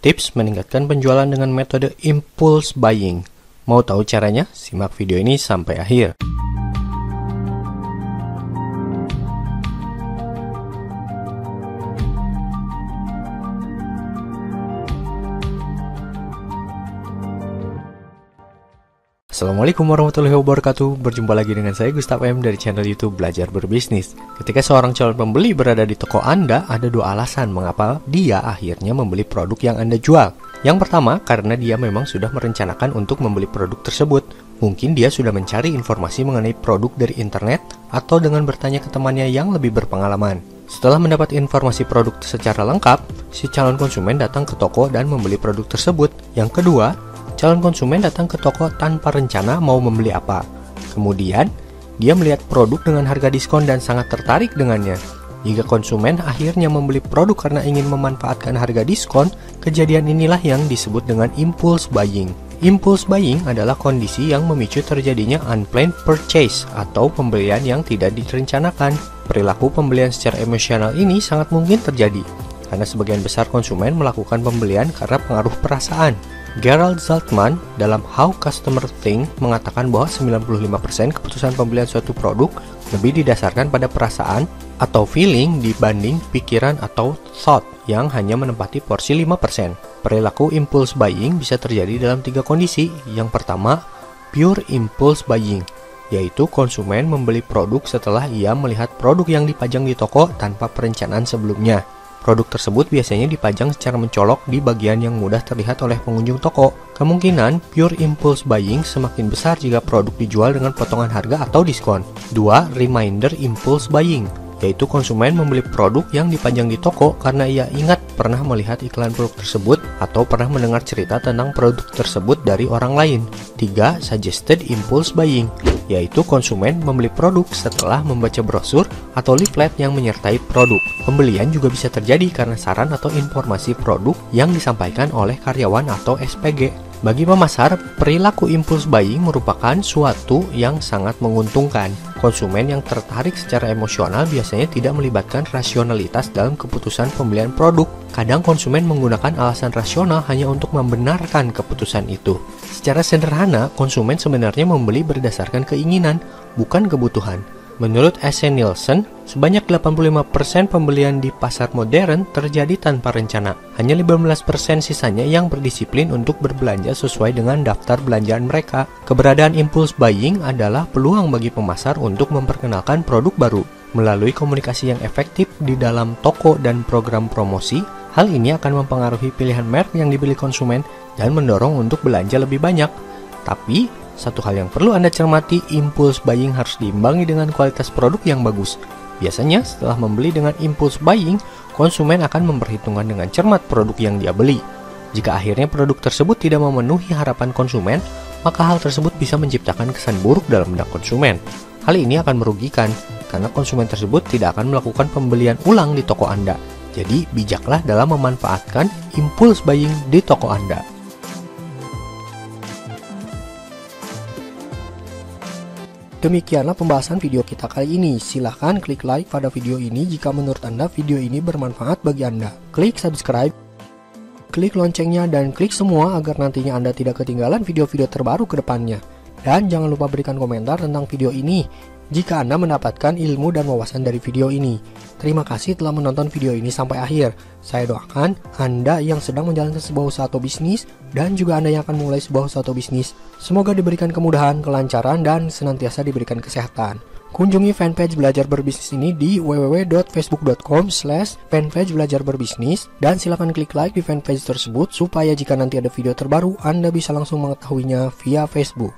tips meningkatkan penjualan dengan metode impulse buying. Mau tahu caranya? Simak video ini sampai akhir. Assalamualaikum warahmatullahi wabarakatuh. Berjumpa lagi dengan saya Gustaf M dari channel YouTube Belajar Berbisnis. Ketika seorang calon pembeli berada di toko Anda, ada dua alasan mengapa dia akhirnya membeli produk yang Anda jual. Yang pertama, karena dia memang sudah merencanakan untuk membeli produk tersebut. Mungkin dia sudah mencari informasi mengenai produk dari internet atau dengan bertanya ke temannya yang lebih berpengalaman. Setelah mendapat informasi produk secara lengkap, si calon konsumen datang ke toko dan membeli produk tersebut. Yang kedua, calon konsumen datang ke toko tanpa rencana mau membeli apa. Kemudian, dia melihat produk dengan harga diskon dan sangat tertarik dengannya. Jika konsumen akhirnya membeli produk karena ingin memanfaatkan harga diskon, kejadian inilah yang disebut dengan impulse buying. Impulse buying adalah kondisi yang memicu terjadinya unplanned purchase atau pembelian yang tidak direncanakan. Perilaku pembelian secara emosional ini sangat mungkin terjadi, karena sebagian besar konsumen melakukan pembelian karena pengaruh perasaan. Gerald Zaltman dalam How Customer Think mengatakan bahwa 95% keputusan pembelian suatu produk lebih didasarkan pada perasaan atau feeling dibanding pikiran atau thought yang hanya menempati porsi 5%. Perilaku impulse buying bisa terjadi dalam tiga kondisi. Yang pertama, pure impulse buying, yaitu konsumen membeli produk setelah ia melihat produk yang dipajang di toko tanpa perencanaan sebelumnya. Produk tersebut biasanya dipajang secara mencolok di bagian yang mudah terlihat oleh pengunjung toko. Kemungkinan pure impulse buying semakin besar jika produk dijual dengan potongan harga atau diskon. 2. Reminder impulse buying, yaitu konsumen membeli produk yang dipajang di toko karena ia ingat pernah melihat iklan produk tersebut atau pernah mendengar cerita tentang produk tersebut dari orang lain. 3. Suggested impulse buying, yaitu konsumen membeli produk setelah membaca brosur atau leaflet yang menyertai produk. Pembelian juga bisa terjadi karena saran atau informasi produk yang disampaikan oleh karyawan atau SPG. Bagi pemasar, perilaku impulse buying merupakan suatu yang sangat menguntungkan. Konsumen yang tertarik secara emosional biasanya tidak melibatkan rasionalitas dalam keputusan pembelian produk. Kadang konsumen menggunakan alasan rasional hanya untuk membenarkan keputusan itu. Secara sederhana, konsumen sebenarnya membeli berdasarkan keinginan, bukan kebutuhan. Menurut S.C. Nielsen, sebanyak 85% pembelian di pasar modern terjadi tanpa rencana. Hanya 15% sisanya yang berdisiplin untuk berbelanja sesuai dengan daftar belanjaan mereka. Keberadaan impulse buying adalah peluang bagi pemasar untuk memperkenalkan produk baru. Melalui komunikasi yang efektif di dalam toko dan program promosi, hal ini akan mempengaruhi pilihan merek yang dibeli konsumen dan mendorong untuk belanja lebih banyak. Tapi, satu hal yang perlu Anda cermati, impulse buying harus diimbangi dengan kualitas produk yang bagus. Biasanya, setelah membeli dengan impulse buying, konsumen akan memperhitungkan dengan cermat produk yang dia beli. Jika akhirnya produk tersebut tidak memenuhi harapan konsumen, maka hal tersebut bisa menciptakan kesan buruk dalam benak konsumen. Hal ini akan merugikan, karena konsumen tersebut tidak akan melakukan pembelian ulang di toko Anda. Jadi, bijaklah dalam memanfaatkan impulse buying di toko Anda. Demikianlah pembahasan video kita kali ini. Silahkan klik like pada video ini jika menurut Anda video ini bermanfaat bagi Anda. Klik subscribe, klik loncengnya, dan klik semua agar nantinya Anda tidak ketinggalan video-video terbaru ke depannya. Dan jangan lupa berikan komentar tentang video ini jika Anda mendapatkan ilmu dan wawasan dari video ini. Terima kasih telah menonton video ini sampai akhir. Saya doakan Anda yang sedang menjalankan sebuah usaha atau bisnis, dan juga Anda yang akan mulai sebuah usaha atau bisnis, semoga diberikan kemudahan, kelancaran, dan senantiasa diberikan kesehatan. Kunjungi fanpage Belajar Berbisnis ini di www.facebook.com/fanpage Belajar Berbisnis, dan silakan klik like di fanpage tersebut supaya jika nanti ada video terbaru Anda bisa langsung mengetahuinya via Facebook.